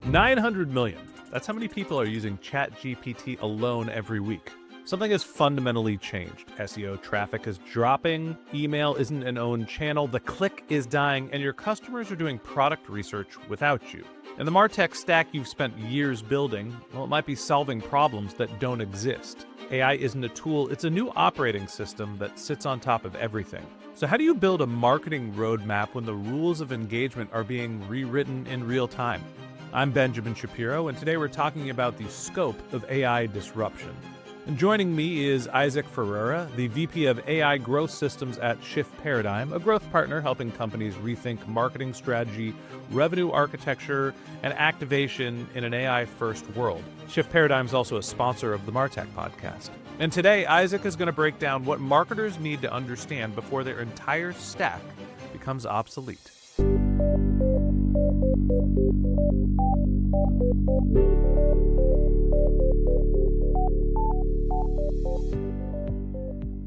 900 million. That's how many people are using ChatGPT alone every week. Something has fundamentally changed. SEO traffic is dropping, email isn't an owned channel, the click is dying, and your customers are doing product research without you. And the MarTech stack you've spent years building, well, it might be solving problems that don't exist. AI isn't a tool, it's a new operating system that sits on top of everything. So how do you build a marketing roadmap when the rules of engagement are being rewritten in real time? I'm Benjamin Shapiro, and today we're talking about the scope of AI disruption. And joining me is Isaac Ferreira, the VP of AI Growth Systems at Shift Paradigm, a growth partner helping companies rethink marketing strategy, revenue architecture, and activation in an AI-first world. Shift Paradigm is also a sponsor of the MarTech podcast. And today, Isaac is going to break down what marketers need to understand before their entire stack becomes obsolete.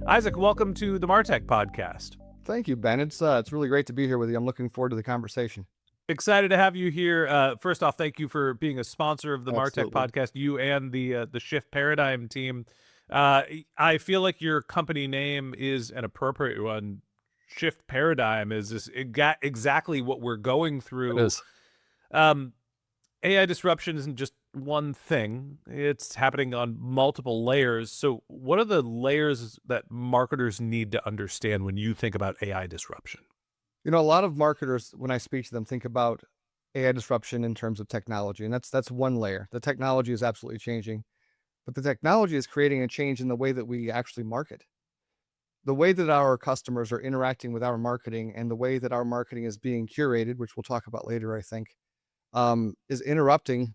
Isaac, welcome to the MarTech podcast. Thank you, Ben. It's really great to be here with you. I'm looking forward to the conversation. Excited to have you here. First off, thank you for being a sponsor of the MarTech podcast, you and the Shift Paradigm team. I feel like your company name is an appropriate one. Shift Paradigm is exactly what we're going through. It is. AI disruption isn't just one thing. It's happening on multiple layers. So what are the layers that marketers need to understand when you think about AI disruption? You know, a lot of marketers, when I speak to them, think about AI disruption in terms of technology, and that's one layer. The technology is absolutely changing, but the technology is creating a change in the way that we actually market. The way that our customers are interacting with our marketing and the way that our marketing is being curated, which we'll talk about later, I think, is interrupting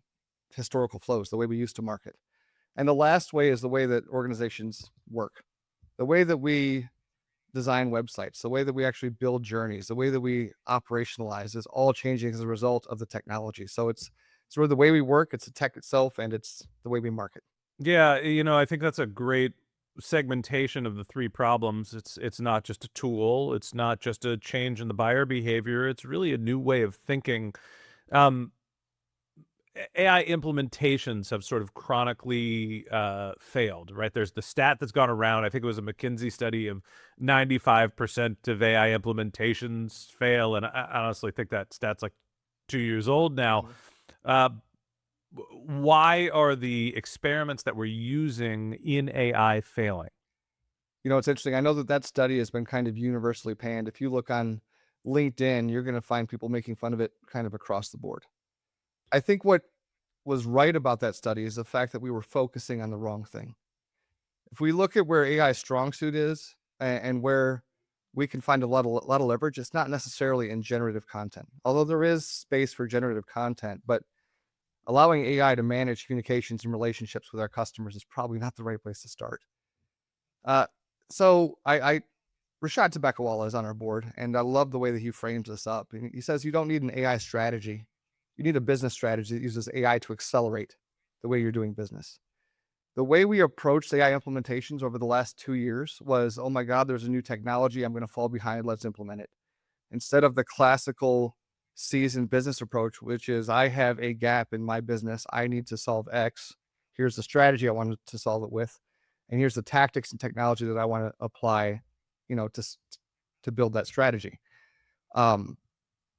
historical flows, the way we used to market. And the last way is the way that organizations work, the way that we design websites, the way that we actually build journeys, the way that we operationalize is all changing as a result of the technology. So it's sort of the way we work, it's the tech itself, and it's the way we market. Yeah, I think that's a great segmentation of the three problems. It's not just a tool, it's not just a change in the buyer behavior, it's really a new way of thinking. AI implementations have sort of chronically failed, right? There's the stat that's gone around. I think it was a McKinsey study of 95% of AI implementations fail. And I honestly think that stat's like 2 years old now. Why are the experiments that we're using in AI failing? You know, it's interesting. I know that study has been kind of universally panned. If you look on LinkedIn, you're going to find people making fun of it kind of across the board. I think what was right about that study is the fact that we were focusing on the wrong thing. If we look at where AI's strong suit is and where we can find a lot of leverage, it's not necessarily in generative content, although there is space for generative content, but allowing AI to manage communications and relationships with our customers is probably not the right place to start. So Rashad Tabekawala is on our board, and I love the way that he frames this up. He says you don't need an AI strategy. You need a business strategy that uses AI to accelerate the way you're doing business. The way we approached AI implementations over the last 2 years was, oh my God, there's a new technology. I'm going to fall behind. Let's implement it. Instead of the classical seasoned business approach, which is I have a gap in my business. I need to solve X. Here's the strategy I wanted to solve it with. And here's the tactics and technology that I want to apply, to build that strategy.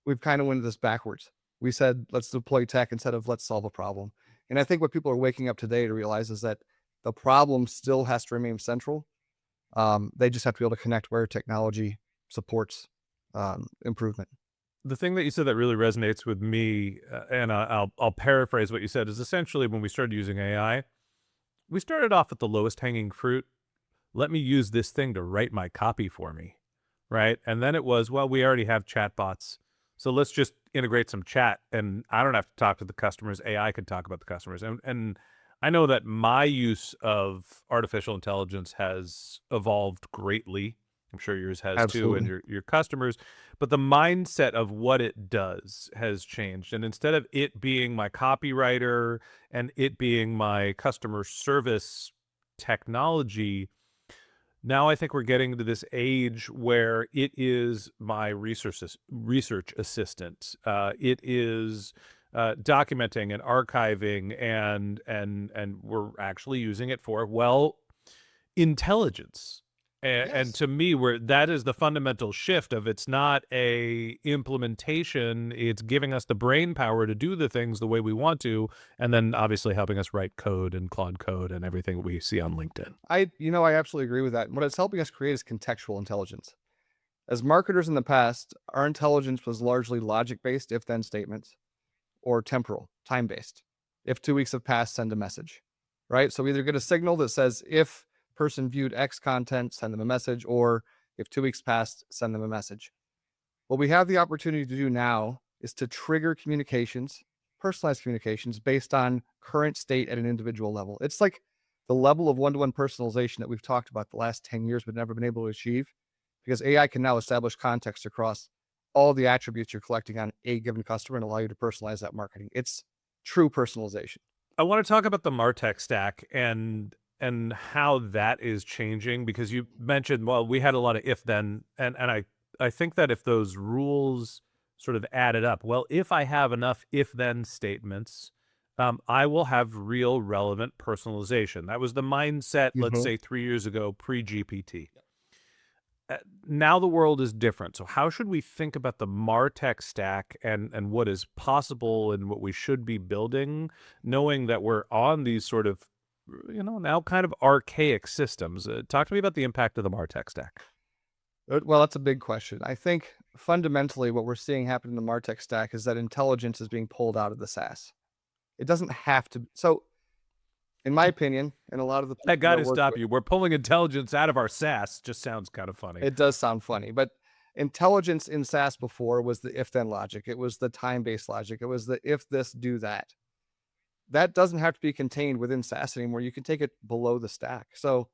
We've kind of went this backwards. We said, let's deploy tech instead of let's solve a problem. And I think what people are waking up today to realize is that the problem still has to remain central. They just have to be able to connect where technology supports improvement. The thing that you said that really resonates with me, and I'll paraphrase what you said, is essentially when we started using AI, we started off at the lowest hanging fruit. Let me use this thing to write my copy for me, right? And then it was, well, we already have chatbots, so let's just integrate some chat, and I don't have to talk to the customers. AI can talk about the customers. And I know that my use of artificial intelligence has evolved greatly. I'm sure yours has Absolutely. too, and your customers. But the mindset of what it does has changed. And instead of it being my copywriter and it being my customer service technology, now I think we're getting to this age where it is my research assistant. It is documenting and archiving, and we're actually using it for, well, intelligence. And Yes. to me, where that is the fundamental shift of, it's not a implementation, it's giving us the brain power to do the things the way we want to, and then obviously helping us write code and Claude Code and everything we see on LinkedIn. I absolutely agree with that. And what it's helping us create is contextual intelligence. As marketers in the past, our intelligence was largely logic-based if-then statements, or temporal, time-based. If 2 weeks have passed, send a message, right? So we either get a signal that says if person viewed X content, send them a message, or if 2 weeks passed, send them a message. What we have the opportunity to do now is to trigger communications, personalized communications based on current state at an individual level. It's like the level of one-to-one personalization that we've talked about the last 10 years but never been able to achieve, because AI can now establish context across all the attributes you're collecting on a given customer and allow you to personalize that marketing. It's true personalization. I want to talk about the MarTech stack and how that is changing, because you mentioned, well, we had a lot of if then, and I think that if those rules sort of added up, well, if I have enough if then statements, I will have real relevant personalization. That was the mindset, let's Mhm. say 3 years ago, pre GPT. Now the world is different. So how should we think about the MarTech stack and what is possible and what we should be building, knowing that we're on these sort of, now kind of archaic systems? Talk to me about the impact of the MarTech stack. Well, that's a big question. I think fundamentally what we're seeing happen in the MarTech stack is that intelligence is being pulled out of the SaaS. It doesn't have to. So, in my opinion, and a lot of the I people that got I to work stop with, you. We're pulling intelligence out of our SaaS. Just sounds kind of funny. it does sound funny, but intelligence in SaaS before was the if then logic. It was the time based logic. It was the if this, do that. That doesn't have to be contained within SaaS anymore. You can take it below the stack. So,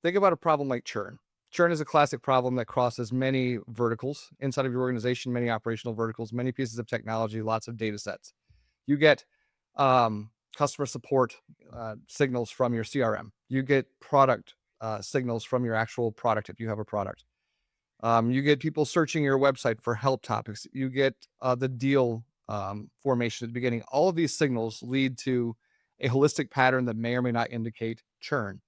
think about a problem like churn. Churn is a classic problem that crosses many verticals inside of your organization, many operational verticals, many pieces of technology, lots of data sets. You get customer support signals from your CRM. You get product signals from your actual product if you have a product. You get people searching your website for help topics. You get the deal formation at the beginning. All of these signals lead to a holistic pattern that may or may not indicate churn.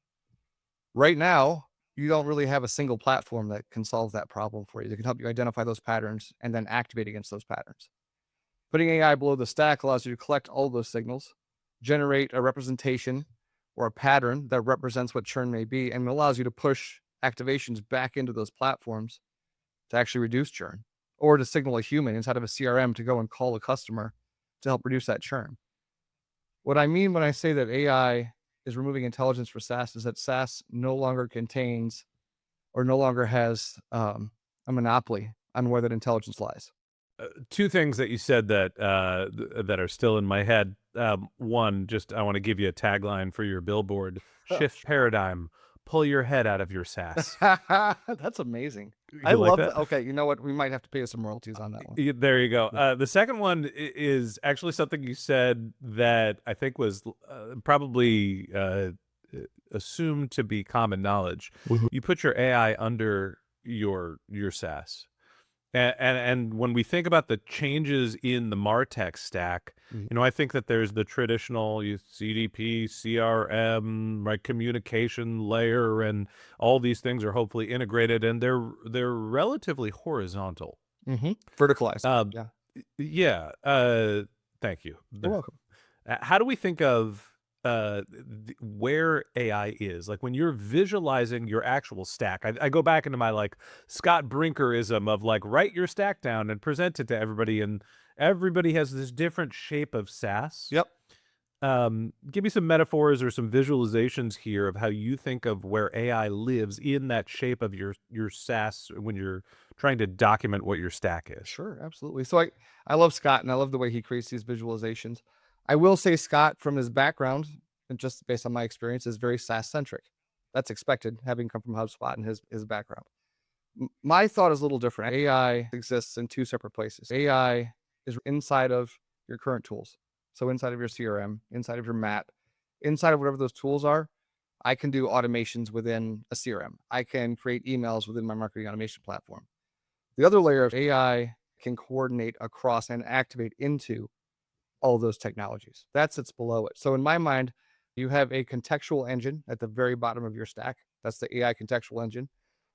Right now, you don't really have a single platform that can solve that problem for you, that can help you identify those patterns and then activate against those patterns. Putting AI below the stack allows you to collect all those signals, generate a representation or a pattern that represents what churn may be, and allows you to push activations back into those platforms to actually reduce churn, or to signal a human inside of a CRM to go and call a customer to help reduce that churn. What I mean when I say that AI is removing intelligence for SaaS is that SaaS no longer contains or no longer has a monopoly on where that intelligence lies. Two things that you said that that are still in my head. One, just I want to give you a tagline for your billboard: shift paradigm, pull your head out of your SaaS. That's amazing. I You like love that? that. Okay, you know what? We might have to pay some royalties on that one. There you go. Yeah. The second one is actually something you said that I think was probably assumed to be common knowledge. Mhm. You put your AI under your SaaS. And when we think about the changes in the MarTech stack, Mhm. I think that there's the traditional CDP, CRM, right, communication layer, and all these things are hopefully integrated, and they're relatively horizontal. Verticalized. Um, Yeah. yeah. Thank you. You're welcome. How do we think of where AI is? Like when you're visualizing your actual stack, I go back into my like Scott Brinkerism of like write your stack down and present it to everybody, and everybody has this different shape of SaaS. Yep. Give me some metaphors or some visualizations here of how you think of where AI lives in that shape of your SaaS when you're trying to document what your stack is. Sure, absolutely. So I love Scott and I love the way he creates these visualizations. I will say Scott, from his background and just based on my experience, is very SaaS centric. That's expected, having come from HubSpot and his background. My thought is a little different. AI exists in two separate places. AI is inside of your current tools. So inside of your CRM, inside of your map, inside of whatever those tools are, I can do automations within a CRM. I can create emails within my marketing automation platform. The other layer of AI can coordinate across and activate into all of those technologies. That sits below it. So in my mind, you have a contextual engine at the very bottom of your stack. That's the AI contextual engine.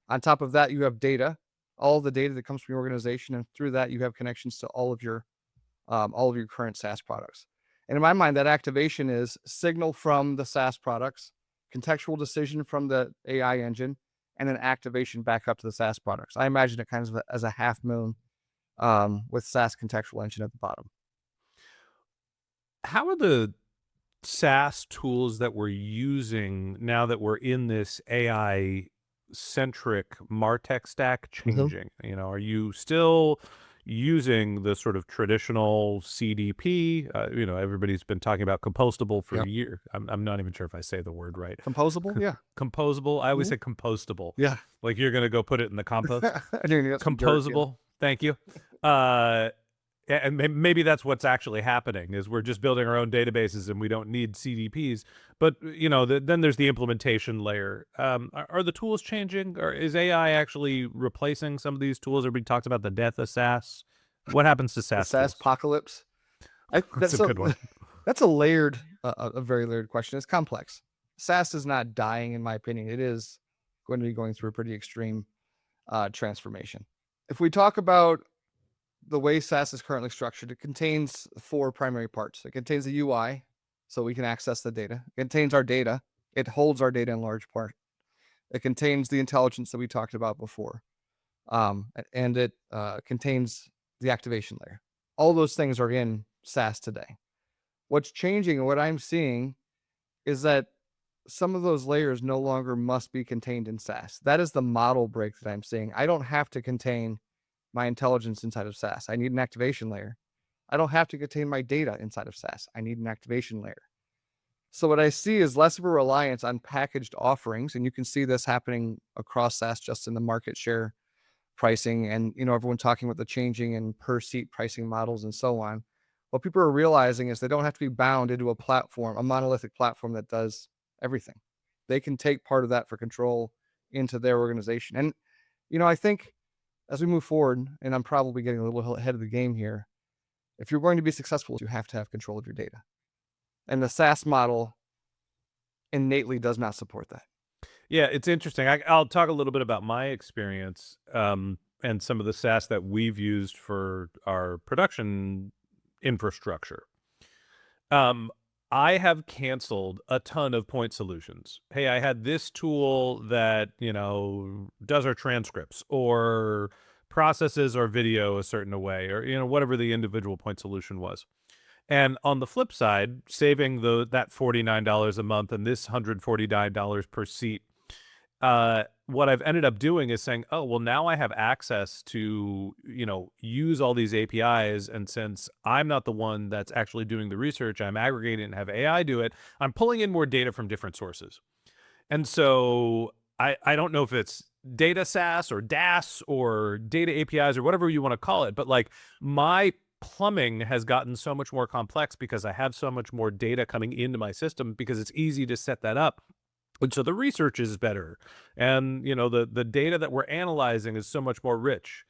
On top of that, you have data, all the data that comes from your organization, and through that, you have connections to all of your current SaaS products. And in my mind, that activation is signal from the SaaS products, contextual decision from the AI engine, and then activation back up to the SaaS products. I imagine it kind of as a half moon with SaaS contextual engine at the bottom. How are the SaaS tools that we're using now that we're in this AI centric MarTech stack Mhm. changing? Are you still using the sort of traditional CDP? Everybody's been talking about compostable for Yeah. a year. I'm not even sure if I say the word right. Composable? Yeah. Composable. I always Mhm. say compostable. Yeah. Like you're gonna go put it in the compost. I knew that's some dirt. Yeah. Composable. Thank you. Uh, and maybe that's what's actually happening is we're just building our own databases and we don't need CDPs. But then there's the implementation layer. Are the tools changing, or is AI actually replacing some of these tools? Everybody talks about the death of SaaS. What happens to The SaaS SaaS tools? apocalypse. That's That's a a good one. that's a layered, a very layered question. It's complex. SaaS is not dying, in my opinion. It is going to be going through a pretty extreme transformation. If we talk about the way SaaS is currently structured, it contains four primary parts. It contains the UI, so we can access the data. It contains our data. It holds our data in large part. It contains the intelligence that we talked about before, and it contains the activation layer. All those things are in SaaS today. What's changing and what I'm seeing is that some of those layers no longer must be contained in SaaS. That is the model break that I'm seeing. I don't have to contain my intelligence inside of SaaS. I need an activation layer. I don't have to contain my data inside of SaaS. I need an activation layer. So what I see is less of a reliance on packaged offerings, and you can see this happening across SaaS just in the market share pricing and everyone talking about the changing and per seat pricing models and so on. What people are realizing is they don't have to be bound into a platform, a monolithic platform that does everything. They can take part of that for control into their organization. And I think as we move forward, and I'm probably getting a little ahead of the game here, if you're going to be successful, you have to have control of your data. And the SaaS model innately does not support that. Yeah, it's interesting. I'll talk a little bit about my experience and some of the SaaS that we've used for our production infrastructure. Um, I have canceled a ton of point solutions. Hey, I had this tool that, does our transcripts or processes our video a certain way, or, whatever the individual point solution was. And on the flip side, saving that $49 a month and this $149 per seat, what I've ended up doing is saying, oh, well, now I have access to, use all these APIs. And since I'm not the one that's actually doing the research, I'm aggregating and have AI do it. I'm pulling in more data from different sources. And so I don't know if it's data SaaS or DaaS or data APIs or whatever you want to call it, but like my plumbing has gotten so much more complex because I have so much more data coming into my system because it's easy to set that up. And so the research is better. And, the data that we're analyzing is so much more rich.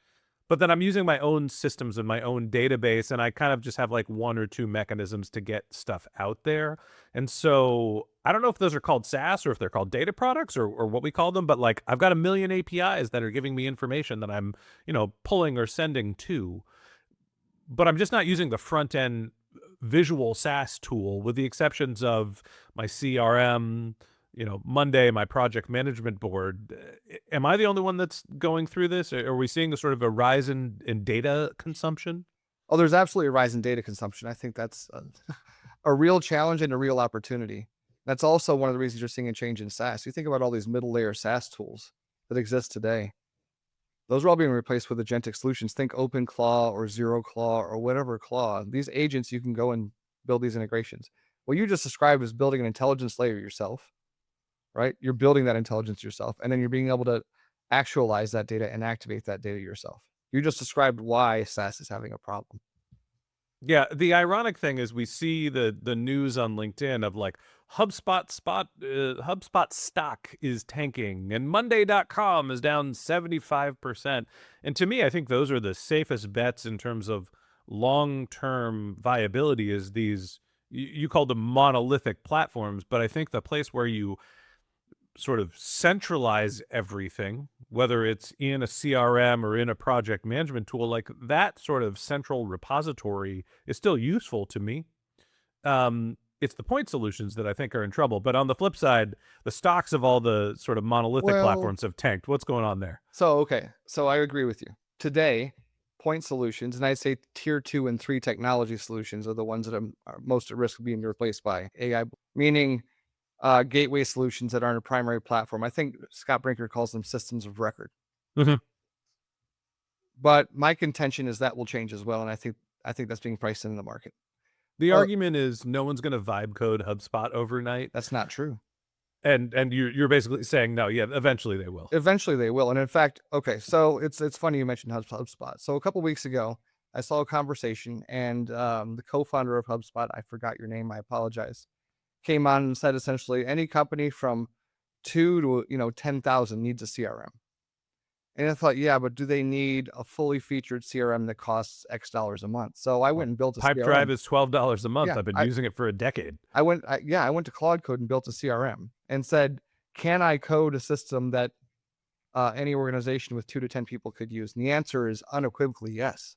But then I'm using my own systems and my own database, and I kind of just have like one or two mechanisms to get stuff out there. And so I don't know if those are called SaaS or if they're called data products or what we call them, but like I've got a million APIs that are giving me information that I'm, pulling or sending to. But I'm just not using the front end visual SaaS tool with the exceptions of my CRM, Monday, my project management board. Am I the only one that's going through this? Are we seeing a sort of a rise in data consumption? Oh, there's absolutely a rise in data consumption. I think that's a real challenge and a real opportunity. That's also one of the reasons you're seeing a change in SaaS. You think about all these middle layer SaaS tools that exist today. Those are all being replaced with agentic solutions. Think OpenClaw or ZeroClaw or whatever claw. These agents, you can go and build these integrations. What you just described is building an intelligence layer yourself, right? You're building that intelligence yourself, and then you're being able to actualize that data and activate that data yourself. You just described why SaaS is having a problem. Yeah, the ironic thing is we see the news on LinkedIn of like HubSpot stock is tanking and Monday.com is down 75%. And to me, I think those are the safest bets in terms of long-term viability is these, you called them monolithic platforms, but I think the place where you sort of centralize everything, whether it's in a CRM or in a project management tool, like that sort of central repository is still useful to me. It's the point solutions that I think are in trouble. But on the flip side, the stocks of all the sort of monolithic Well, platforms have tanked. What's going on there? okay. So I agree with you. Today, point solutions, and I'd say tier 2 and 3 technology solutions are the ones that are most at risk of being replaced by AI, meaning gateway solutions that aren't a primary platform. I think Scott Brinker calls them systems of record. Mhm. But my contention is that will change as well, and I think that's being priced in the market. The Well, argument is no one's going to vibe code HubSpot overnight, that's not true. and you're basically saying no, yeah, eventually they will. Eventually they will. And in fact, okay, so it's funny you mentioned HubSpot. So a couple weeks ago, I saw a conversation, and the co-founder of HubSpot, I forgot your name, I apologize, came on and said essentially any company from 2 to 10,000 needs a CRM. And I thought, yeah, but do they need a fully featured CRM that costs X dollars a month? So I went and built a Pipedrive CRM. is $12 a month. Yeah, I've been I using it for a decade. I went to Claude Code and built a CRM and said, can I code a system that any organization with 2 to 10 people could use? And the answer is unequivocally yes.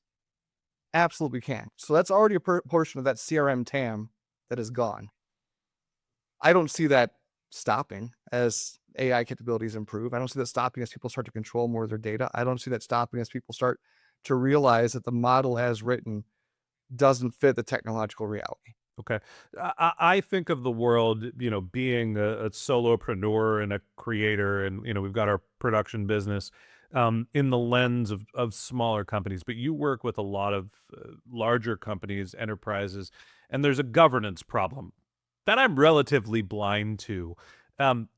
Absolutely can. So that's already a portion of that CRM TAM that is gone. I don't see that stopping as AI capabilities improve. I don't see that stopping as people start to control more of their data. I don't see that stopping as people start to realize that the model as written doesn't fit the technological reality. Okay. I think of the world, being a solopreneur and a creator, and, we've got our production business in the lens of smaller companies, but you work with a lot of larger companies, enterprises, and there's a governance problem that I'm relatively blind to.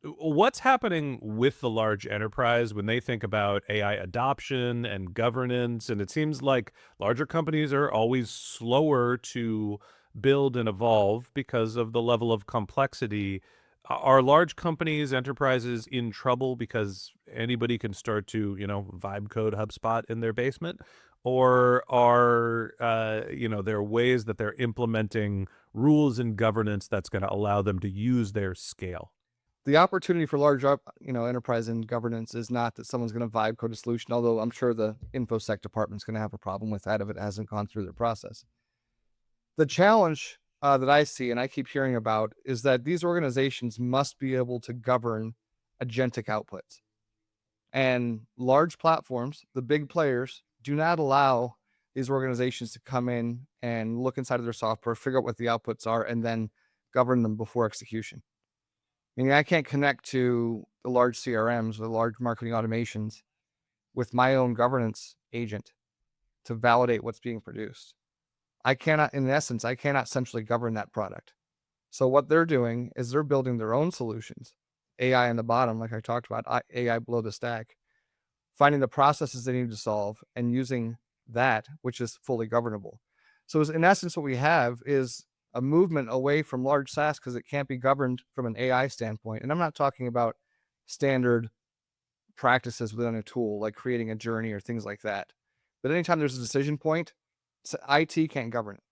What's happening with the large enterprise when they think about AI adoption and governance? And it seems like larger companies are always slower to build and evolve because of the level of complexity. Are large companies, enterprises in trouble because anybody can start to, vibe code HubSpot in their basement? Or are, there ways that they're implementing rules and governance that's going to allow them to use their scale? The opportunity for large enterprise and governance is not that someone's going to vibe code a solution, although I'm sure the infosec department's going to have a problem with that if it hasn't gone through their process. The challenge that I see and I keep hearing about is that these organizations must be able to govern agentic outputs. And large platforms, the big players, do not allow these organizations to come in and look inside of their software, figure out what the outputs are, and then govern them before execution. Meaning I can't connect to the large CRMs, the large marketing automations with my own governance agent to validate what's being produced. I cannot centrally govern that product. So what they're doing is they're building their own solutions, AI on the bottom, like I talked about, AI below the stack, finding the processes they need to solve and using that, which is fully governable. So in essence, what we have is a movement away from large SaaS because it can't be governed from an AI standpoint. And I'm not talking about standard practices within a tool, like creating a journey or things like that. But anytime there's a decision point, IT can't govern it.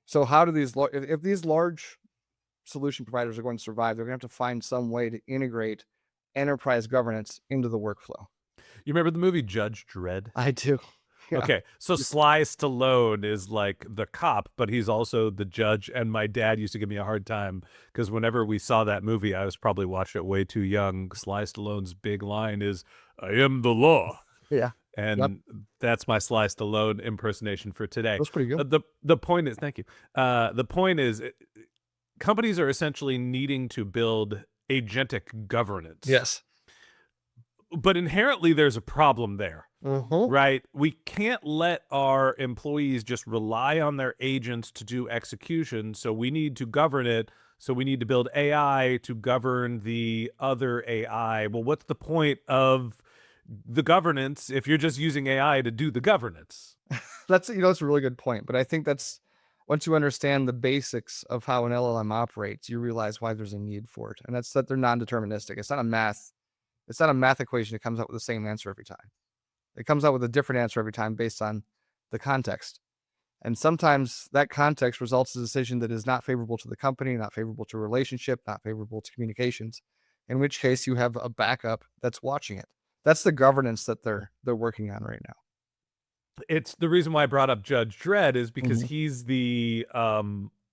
So how do if these large solution providers are going to survive, they're going to have to find some way to integrate enterprise governance into the workflow. You remember the movie Judge Dredd? I do. Yeah. Okay, so Sly Stallone is like the cop, but he's also the judge. And my dad used to give me a hard time because whenever we saw that movie, I was probably watched it way too young. Sly Stallone's big line is, "I am the law." Yeah. And Yep. that's my Sly Stallone impersonation for today. That's pretty good. The point is, thank you. The point is, companies are essentially needing to build agentic governance. Yes. But inherently, there's a problem there. Mm-hmm. Right? We can't let our employees just rely on their agents to do execution. So we need to govern it. So we need to build AI to govern the other AI. Well, what's the point of the governance if you're just using AI to do the governance? That's a really good point. But I think that's once you understand the basics of how an LLM operates, you realize why there's a need for it. And that's that they're non-deterministic. It's not a math equation that comes out with the same answer every time. It comes out with a different answer every time based on the context. And sometimes that context results in a decision that is not favorable to the company, not favorable to a relationship, not favorable to communications, in which case you have a backup that's watching it. That's the governance that they're working on right now. It's the reason why I brought up Judge Dredd is because Mhm. he's the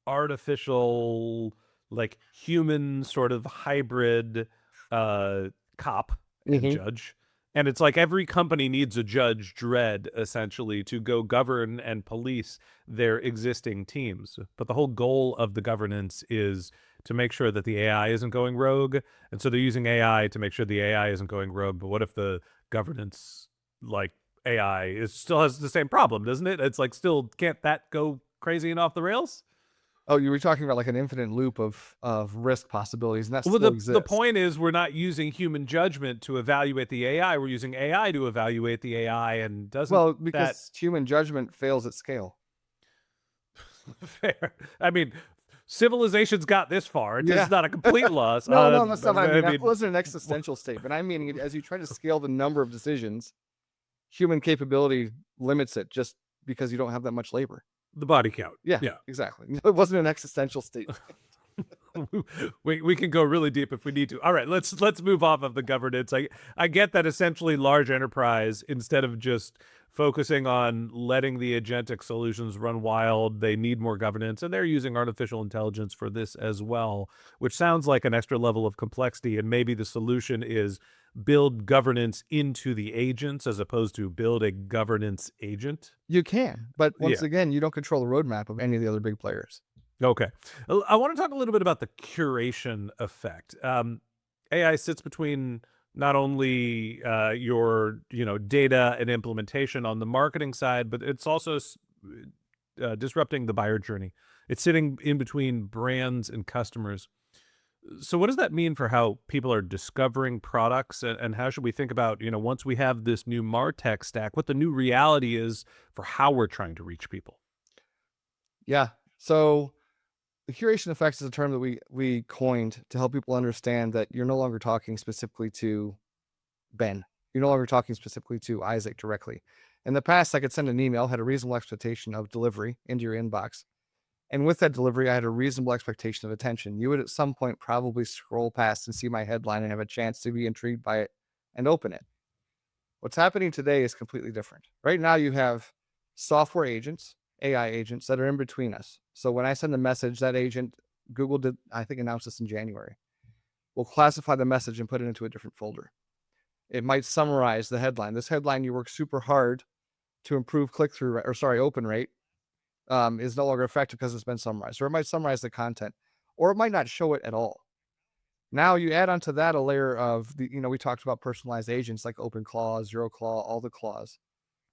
artificial, like human sort of hybrid cop and Mhm. judge. And it's like every company needs a Judge Dredd essentially to go govern and police their existing teams. But the whole goal of the governance is to make sure that the AI isn't going rogue. And so they're using AI to make sure the AI isn't going rogue. But what if the governance, like, AI still has the same problem, doesn't it? It's like, still, can't that go crazy and off the rails? Oh, you were talking about like an infinite loop of risk possibilities, and that Well, still the exists. point is we're not using human judgment to evaluate the AI. We're using AI to evaluate the AI, and doesn't Well, that because human judgment fails at scale. fair? I mean, civilization's got this far. It's Yeah. not a complete loss. No, no, that's not what I I mean. That mean, wasn't an existential statement. I mean, as you try to scale the number of decisions, human capability limits it just because you don't have that much labor. the body count. Yeah, Yeah. exactly. It wasn't an existential statement. we can go really deep if we need to. All right, let's move off of the governance. I get that essentially large enterprise, instead of just focusing on letting the agentic solutions run wild, they need more governance, and they're using artificial intelligence for this as well, which sounds like an extra level of complexity. And maybe the solution is build governance into the agents as opposed to build a governance agent. You can, but once Yeah. again, you don't control the roadmap of any of the other big players. Okay. I want to talk a little bit about the curation effect. AI sits between not only your data and implementation on the marketing side, but it's also disrupting the buyer journey. It's sitting in between brands and customers. So what does that mean for how people are discovering products, and how should we think about, once we have this new MarTech stack, what the new reality is for how we're trying to reach people? Yeah. So the curation effects is a term that we coined to help people understand that you're no longer talking specifically to Ben. You're no longer talking specifically to Isaac directly. In the past, I could send an email, had a reasonable expectation of delivery into your inbox. And with that delivery, I had a reasonable expectation of attention. You would at some point probably scroll past and see my headline and have a chance to be intrigued by it and open it. What's happening today is completely different. Right now, you have software agents, AI agents that are in between us. So when I send a message, that agent, Google did, I think, announced this in January, will classify the message and put it into a different folder. It might summarize the headline. This headline you work super hard to improve click-through, or sorry, open rate, is no longer effective because it's been summarized. Or it might summarize the content, or it might not show it at all. Now you add onto that a layer of we talked about personalized agents like open clause, zero claw, all the clause.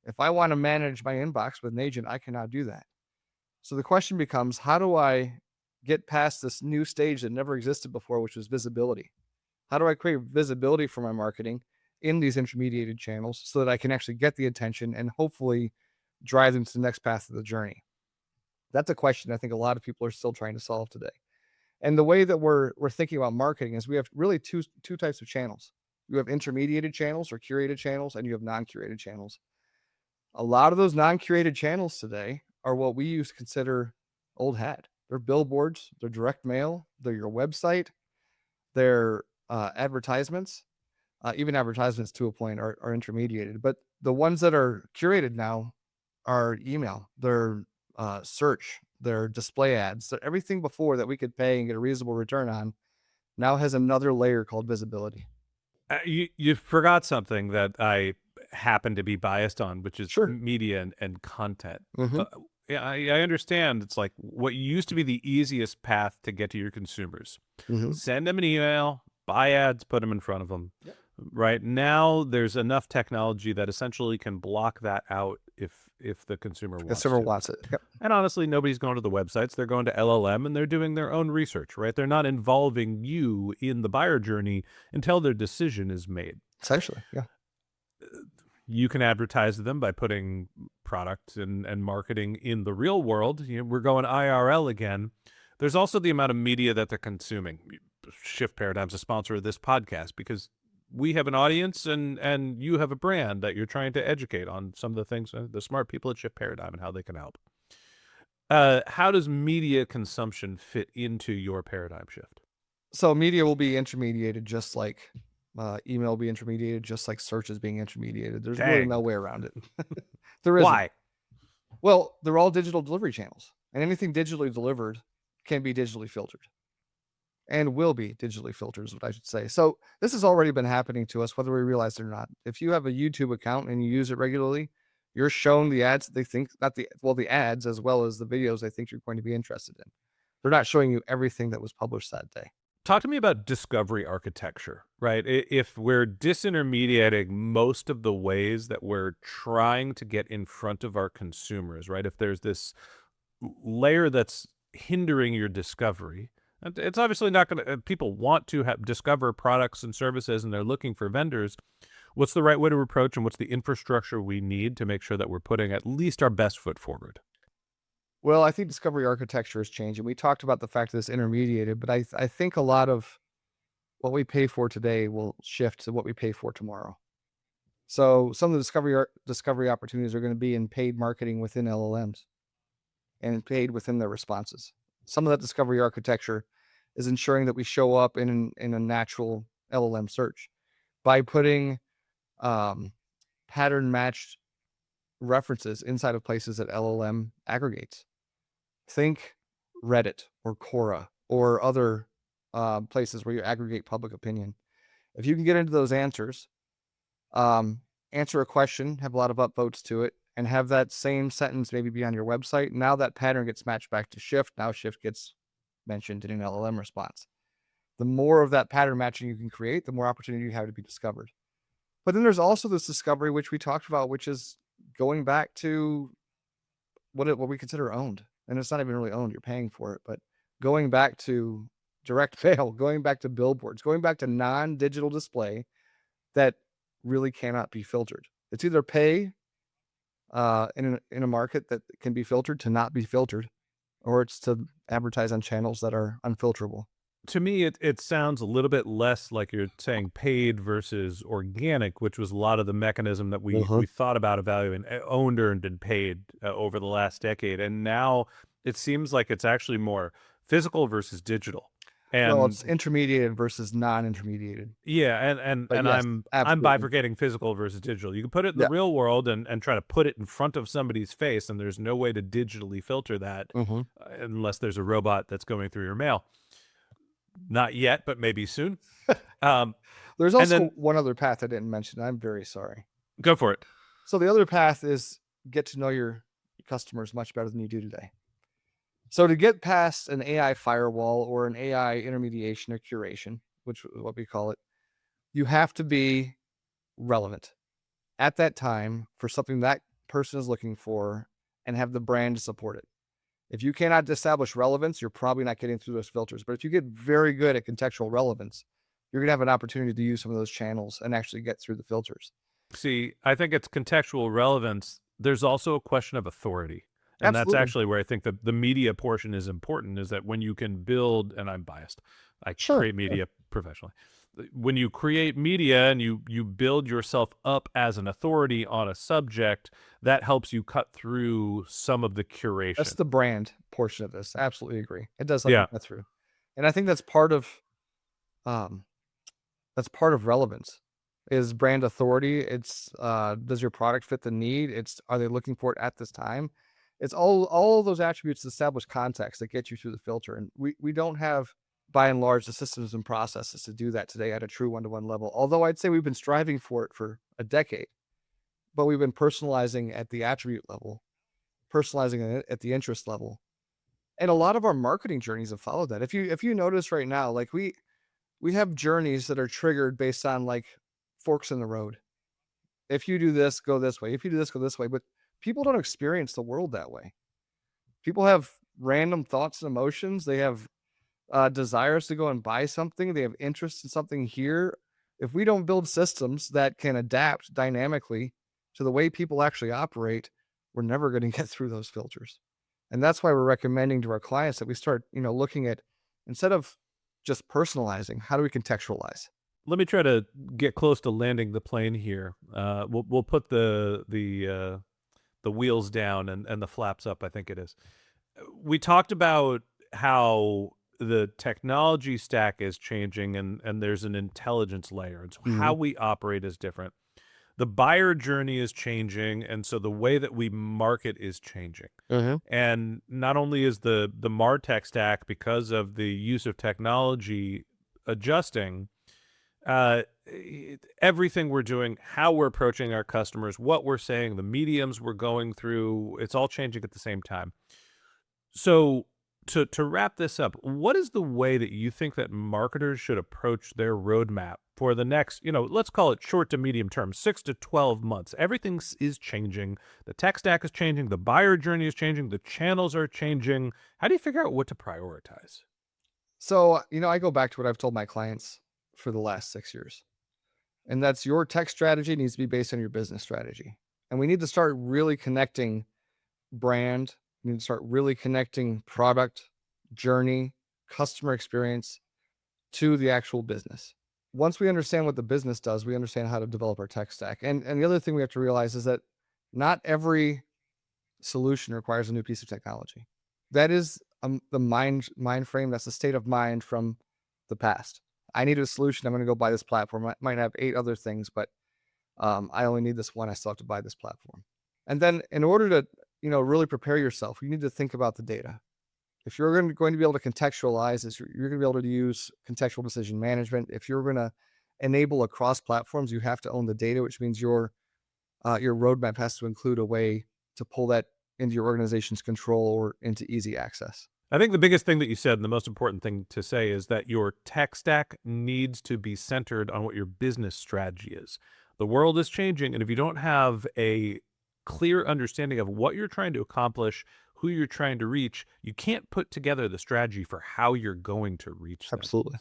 If I want to manage my inbox with an agent, I cannot do that. So the question becomes, how do I get past this new stage that never existed before, which was visibility? How do I create visibility for my marketing in these intermediated channels so that I can actually get the attention and hopefully drive them to the next path of the journey? That's a question I think a lot of people are still trying to solve today. And the way that we're thinking about marketing is we have really two types of channels. You have intermediated channels or curated channels, and you have non-curated channels. A lot of those non-curated channels today are what we used to consider old hat. They're billboards, they're direct mail, they're your website, they're advertisements. Even advertisements to a point are intermediated. But the ones that are curated now are email, they're search, they're display ads. So everything before that we could pay and get a reasonable return on now has another layer called visibility. You forgot something that I happen to be biased on, which is Sure. media and content. Mm-hmm. Yeah, I understand. It's like what used to be the easiest path to get to your consumers. Mm-hmm. Send them an email, buy ads, put them in front of them. Yep. Right now, there's enough technology that essentially can block that out if the consumer wants Consumer to. wants it. Yep. And honestly, nobody's going to the websites. They're going to LLM and they're doing their own research, right? They're not involving you in the buyer journey until their decision is made. Essentially, yeah. You can advertise to them by putting product and marketing in the real world. We're going IRL again. There's also the amount of media that they're consuming. Shift Paradigm's a sponsor of this podcast because we have an audience and you have a brand that you're trying to educate on some of the things, the smart people at Shift Paradigm and how they can help. How does media consumption fit into your paradigm shift? So media will be intermediated just like email will be intermediated, just like search is being intermediated. There's really Dang. no way around it. There isn't. Why? Well, they're all digital delivery channels, and anything digitally delivered can be digitally filtered and will be digitally filtered, is what I should say. So this has already been happening to us, whether we realize it or not. If you have a YouTube account and you use it regularly, you're shown the ads that they think, not the well, the ads as well as the videos they think you're going to be interested in. They're not showing you everything that was published that day. Talk to me about discovery architecture, right? If we're disintermediating most of the ways that we're trying to get in front of our consumers, right? If there's this layer that's hindering your discovery, and it's obviously not going to, people want to discover products and services and they're looking for vendors. What's the right way to approach and what's the infrastructure we need to make sure that we're putting at least our best foot forward? Well, I think discovery architecture is changing. We talked about the fact that it's intermediated, but I think a lot of what we pay for today will shift to what we pay for tomorrow. So some of the discovery opportunities are going to be in paid marketing within LLMs and paid within their responses. Some of that discovery architecture is ensuring that we show up in a natural LLM search by putting um, pattern matched references inside of places that LLM aggregates. Think Reddit or Quora or other places where you aggregate public opinion. If you can get into those answers, answer a question, have a lot of upvotes to it, and have that same sentence maybe be on your website, now that pattern gets matched back to Shift. Now Shift gets mentioned in an LLM response. The more of that pattern matching you can create, the more opportunity you have to be discovered. But then there's also this discovery, which we talked about, which is going back to what we consider owned. And it's not even really owned, you're paying for it, but going back to direct mail, going back to billboards, going back to non-digital display that really cannot be filtered. It's either pay in a market that can be filtered to not be filtered, or it's to advertise on channels that are unfilterable. To me, it sounds a little bit less like you're saying paid versus organic, which was a lot of the mechanism that we thought about evaluating owned, earned, and paid over the last decade. And now it seems like it's actually more physical versus digital. Well, it's And intermediated versus non-intermediated. yeah, and But and yes, I'm absolutely. bifurcating physical versus digital. You can put it in the Yeah. real world and try to put it in front of somebody's face, and there's no way to digitally filter that Mhm. unless there's a robot that's going through your mail. Not yet, but maybe soon. Um, There's and also then one other path I didn't mention. I'm very sorry. go for it. So the other path is get to know your customers much better than you do today. So to get past an AI firewall or an AI intermediation or curation, which is what we call it, you have to be relevant at that time for something that person is looking for and have the brand to support it. If you cannot establish relevance, you're probably not getting through those filters. But if you get very good at contextual relevance, you're going to have an opportunity to use some of those channels and actually get through the filters. See, I think it's contextual relevance. There's also a question of authority. And that's Absolutely. actually where I think the media portion is important, is that when you can build, and I'm biased, I Sure. create media professionally. When you create media and you build yourself up as an authority on a subject, that helps you cut through some of the That's curation. the brand portion of this. Absolutely agree. It does help you Yeah. get through. And I think um that's part of relevance is brand authority. It's does your product fit the need? It's are they looking for it at this time? It's all of those attributes establish context that get you through the filter. And we don't have by and large the systems and processes to do that today at a true one-to-one level. Although I'd say we've been striving for it for a decade, but we've been personalizing at the attribute level, personalizing it at the interest level. And a lot of our marketing journeys have followed that. If you notice right now, like we have journeys that are triggered based on like forks in the road. If you do this, go this way. If you do this, go this way. But people don't experience the world that way. People have random thoughts and emotions. They have desires to go and buy something. They have interest in something here. If we don't build systems that can adapt dynamically to the way people actually operate, we're never going to get through those filters. And that's why we're recommending to our clients that we start, looking at instead of just personalizing, how do we contextualize? Let me try to get close to landing the plane here. We'll put the wheels down and the flaps up, I think it is. We talked about how the technology stack is changing and there's an intelligence layer. And so how Mhm. we operate is different. The buyer journey is changing, and so the way that we market is changing. Mhm. And not only is the MarTech stack, because of the use of technology, adjusting, everything we're doing, how we're approaching our customers, what we're saying, the mediums we're going through, it's all changing at the same time. So to wrap this up, what is the way that you think that marketers should approach their roadmap for the next, let's call it short to medium term, 6 to 12 months? Everything is changing. The tech stack is changing. The buyer journey is changing. The channels are changing. How do you figure out what to prioritize? So, I go back to what I've told my clients for the last 6 years, and that's your tech strategy needs to be based on your business strategy. And we need to start really connecting brand, we need to start really connecting product, journey, customer experience to the actual business. Once we understand what the business does, we understand how to develop our tech stack. And the other thing we have to realize is that not every solution requires a new piece of technology. That is the mind frame. That's the state of mind from the past. I need a solution. I'm going to go buy this platform. I might have 8 other things, but I only need this one. I still have to buy this platform. And then, in order to really prepare yourself, you need to think about the data. If you're going to be able to contextualize this, you're going to be able to use contextual decision management. If you're going to enable across platforms, you have to own the data, which means your roadmap has to include a way to pull that into your organization's control or into easy access. I think the biggest thing that you said, and the most important thing to say, is that your tech stack needs to be centered on what your business strategy is. The world is changing, and if you don't have a clear understanding of what you're trying to accomplish, who you're trying to reach, you can't put together the strategy for how you're going to reach them. Absolutely.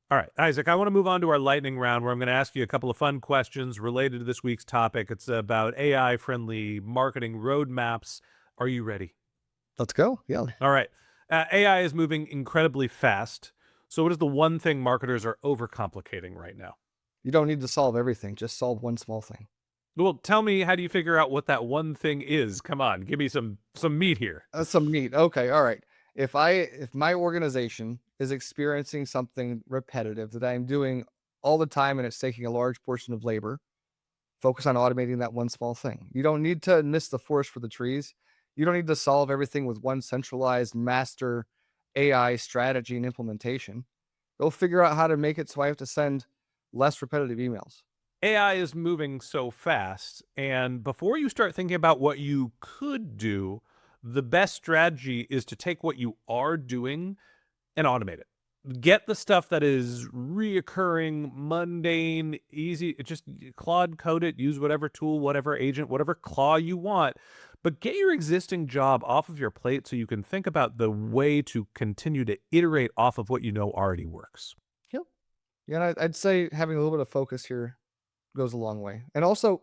All right, Isaac, I want to move on to our lightning round where I'm going to ask you a couple of fun questions related to this week's topic. It's about AI friendly marketing roadmaps. Are you ready? Let's go. Yeah. All right. AI is moving incredibly fast. So, what is the one thing marketers are overcomplicating right now? You don't need to solve everything. Just solve one small thing. Well, tell me, how do you figure out what that one thing is? Come on, give me some meat here. Some meat. Okay. All right. If my organization is experiencing something repetitive that I'm doing all the time and it's taking a large portion of labor, focus on automating that one small thing. You don't need to miss the forest for the trees. You don't need to solve everything with one centralized master AI strategy and implementation. Go figure out how to make it so I have to send less repetitive emails. AI is moving so fast, and before you start thinking about what you could do, the best strategy is to take what you are doing and automate it. Get the stuff that is reoccurring, mundane, easy. Just Claude code it, use whatever tool, whatever agent, whatever claw you want. But get your existing job off of your plate so you can think about the way to continue to iterate off of what you know already works. Yep. Yeah, and I'd say having a little bit of focus here goes a long way. And also,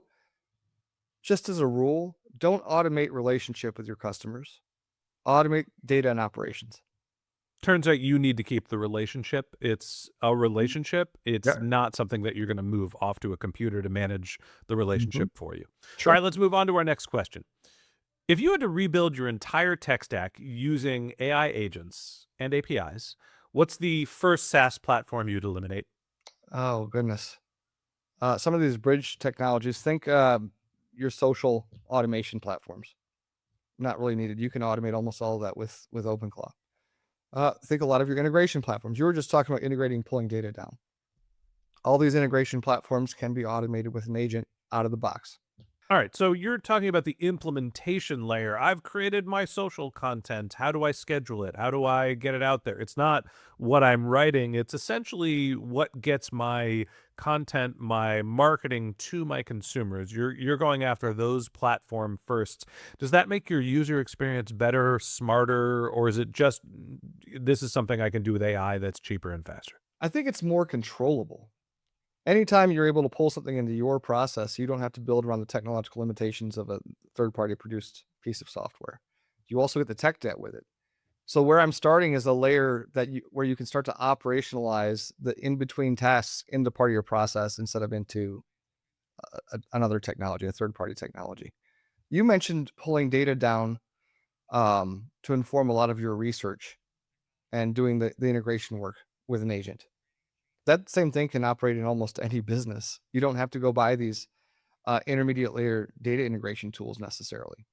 just as a rule, don't automate relationship with your customers. Automate data and operations. Turns out you need to keep the relationship. It's a Mhm. relationship. It's Yeah. not something that you're going to move off to a computer to manage the Mhm. relationship for you. All Sure. right, let's move on to our next question. If you had to rebuild your entire tech stack using AI agents and APIs, what's the first SaaS platform you'd eliminate? Oh goodness. Some of these bridge technologies. Think your social automation platforms. Not really needed. You can automate almost all of that with OpenClaw. Think a lot of your integration platforms. You were just talking about integrating, pulling data down. All these integration platforms can be automated with an agent out of the box. All right, so you're talking about the implementation layer. I've created my social content. How do I schedule it? How do I get it out there? It's not what I'm writing. It's essentially what gets my content, my marketing to my consumers. You're going after those platform first. Does that make your user experience better, smarter, or is it just this is something I can do with AI that's cheaper and faster? I think it's more controllable. Anytime you're able to pull something into your process, you don't have to build around the technological limitations of a third party produced piece of software. You also get the tech debt with it. So where I'm starting is a layer where you can start to operationalize the in between tasks into part of your process instead of into another technology, a third party technology. You mentioned pulling data down. to inform a lot of your research and doing the integration work with an agent. That same thing can operate in almost any business. You don't have to go buy these intermediate layer data integration tools necessarily.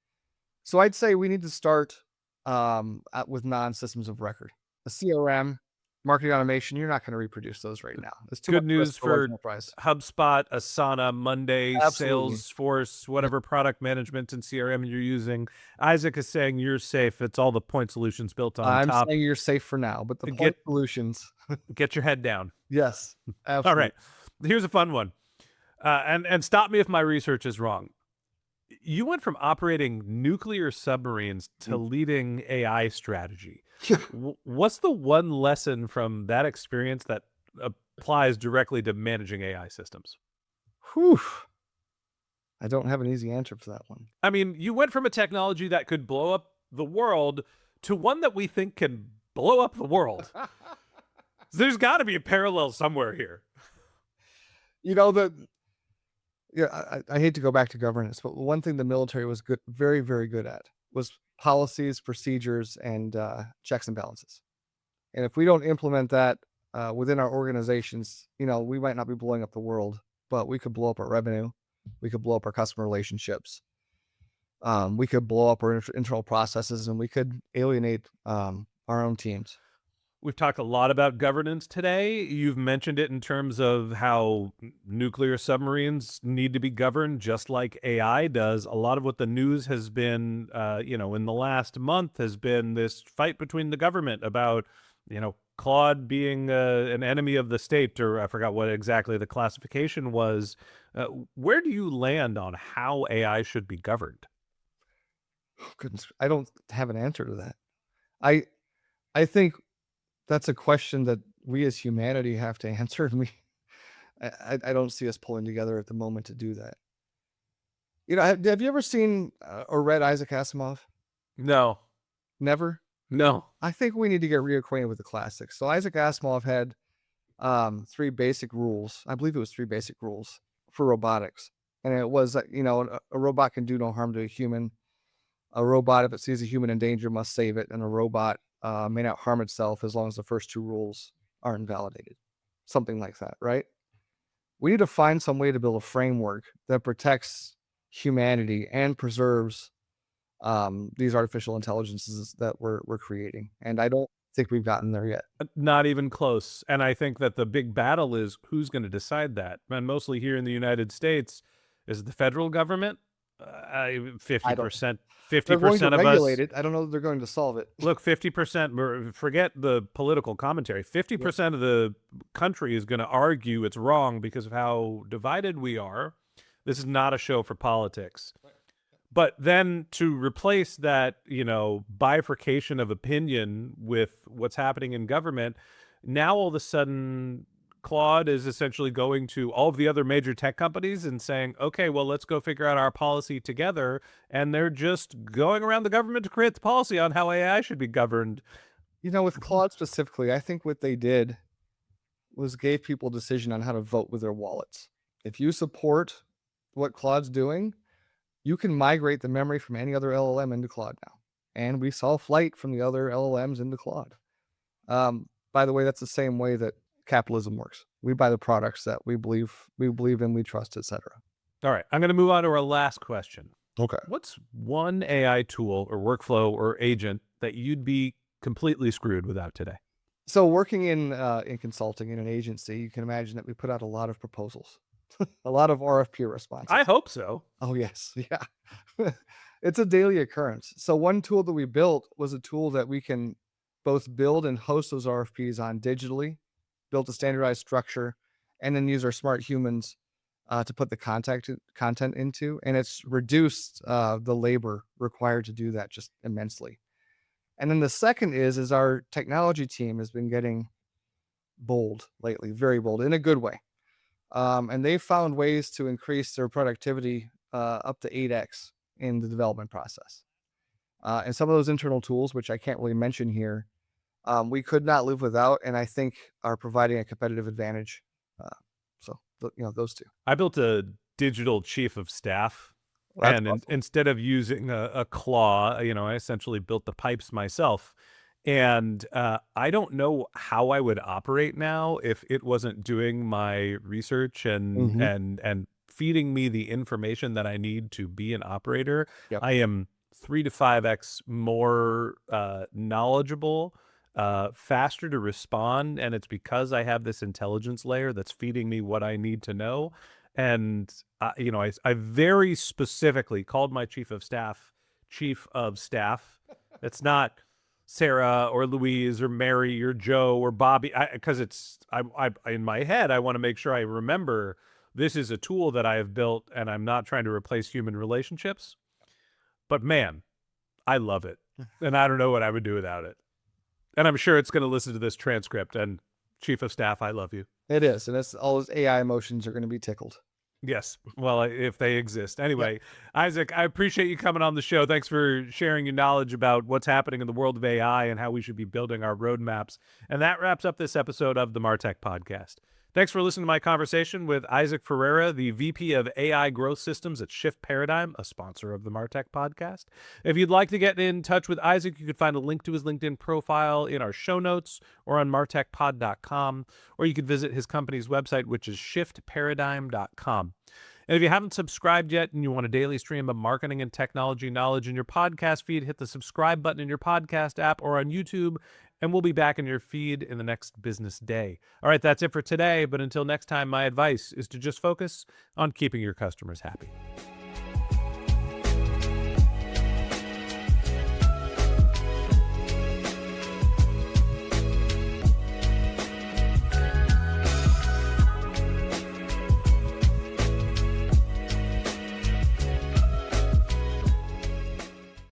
So I'd say we need to start with non-systems of record. A CRM, marketing automation, you're not going to reproduce those right now. It's too much Good risk news for a large for enterprise. HubSpot, Asana, Monday, Absolutely. Salesforce, whatever product management and CRM you're using. Isaac is saying you're safe. It's all the point solutions built on I'm top. saying you're safe for now, but the Get point solutions, get your head down. yes, All absolutely. right. Here's a fun one. And stop me if my research is wrong. You went from operating nuclear submarines to leading AI strategy. What's the one lesson from that experience that applies directly to managing AI systems? Whew. I don't have an easy answer for that one. I mean, you went from a technology that could blow up the world to one that we think can blow up the world. There's got to be a parallel somewhere here. You know, I hate to go back to governance, but one thing the military was good, very, very good at was policies, procedures, and checks and balances. And if we don't implement that within our organizations, we might not be blowing up the world, but we could blow up our revenue. We could blow up our customer relationships. We could blow up our internal processes, and we could alienate our own teams. We've talked a lot about governance today. You've mentioned it in terms of how nuclear submarines need to be governed just like AI does. A lot of what the news has been, in the last month has been this fight between the government about, Claude being an enemy of the state, or I forgot what exactly the classification was. Where do you land on how AI should be governed? Oh, goodness, I don't have an answer to that. I think that's a question that we as humanity have to answer, and I don't see us pulling together at the moment to do that. Have you ever seen or read Isaac Asimov? No, Never? no. I think we need to get reacquainted with the classics. So Isaac Asimov had three basic rules. I believe it was three basic rules for robotics. And it was that, a robot can do no harm to a human. A robot, if it sees a human in danger, must save it. And a robot may not harm itself as long as the first two rules are invalidated. Something like that, right? We need to find some way to build a framework that protects humanity and preserves these artificial intelligences that we're creating. And I don't think we've gotten there yet. Not even close. And I think that the big battle is who's going to decide that. And mostly here in the United States, is the federal government. 50%, They're going to 50% of regulate us. it. I don't know that they're going to solve it. Look, 50%, forget the political commentary. 50% of the country is going to argue it's wrong because of how divided we are. This is not a show for politics. But then to replace that, bifurcation of opinion with what's happening in government, now all of a sudden, Claude is essentially going to all of the other major tech companies and saying, okay, well, let's go figure out our policy together. And they're just going around the government to create the policy on how AI should be governed. With Claude specifically, I think what they did was gave people a decision on how to vote with their wallets. If you support what Claude's doing, you can migrate the memory from any other LLM into Claude now. And we saw flight from the other LLMs into Claude. By the way, that's the same way that capitalism works. We buy the products that we believe in, we trust, etc. All right, I'm going to move on to our last question. Okay. What's one AI tool or workflow or agent that you'd be completely screwed without today? So working in consulting in an agency, you can imagine that we put out a lot of proposals, a lot of RFP responses. I hope so. Oh, yes. Yeah. It's a daily occurrence. So one tool that we built was a tool that we can both build and host those RFPs on digitally, built a standardized structure, and then use our smart humans to put the content into. And it's reduced the labor required to do that just immensely. And then the second is our technology team has been getting bold lately, very bold, in a good way. And they've found ways to increase their productivity up to 8x in the development process. And some of those internal tools, which I can't really mention here, we could not live without, and I think are providing a competitive advantage. Those two. I built a digital chief of staff That's And awesome. instead of using a claw, I essentially built the pipes myself. And I don't know how I would operate now if it wasn't doing my research and Mhm. and feeding me the information that I need to be an operator. Yep. I am 3 to 5x more knowledgeable, faster to respond, and it's because I have this intelligence layer that's feeding me what I need to know. And I very specifically called my chief of staff. It's not Sarah or Louise or Mary or Joe or Bobby, because I in my head I want to make sure I remember this is a tool that I have built and I'm not trying to replace human relationships. But man, I love it, and I don't know what I would do without it. And I'm sure it's going to listen to this transcript. And chief of staff, I love you. It is, and it's all those AI emotions are gonna be tickled. Yes. Well, if they exist. Yep. Anyway, Isaac, I appreciate you coming on the show. Thanks for sharing your knowledge about what's happening in the world of AI and how we should be building our roadmaps. And that wraps up this episode of the MarTech Podcast. Thanks for listening to my conversation with Isaac Ferreira, the VP of AI Growth Systems at Shift Paradigm, a sponsor of the MarTech Podcast. If you'd like to get in touch with Isaac, you could find a link to his LinkedIn profile in our show notes or on martechpod.com, or you could visit his company's website, which is shiftparadigm.com. And if you haven't subscribed yet and you want a daily stream of marketing and technology knowledge in your podcast feed, hit the subscribe button in your podcast app or on YouTube, and we'll be back in your feed in the next business day. All right, that's it for today. But until next time, my advice is to just focus on keeping your customers happy.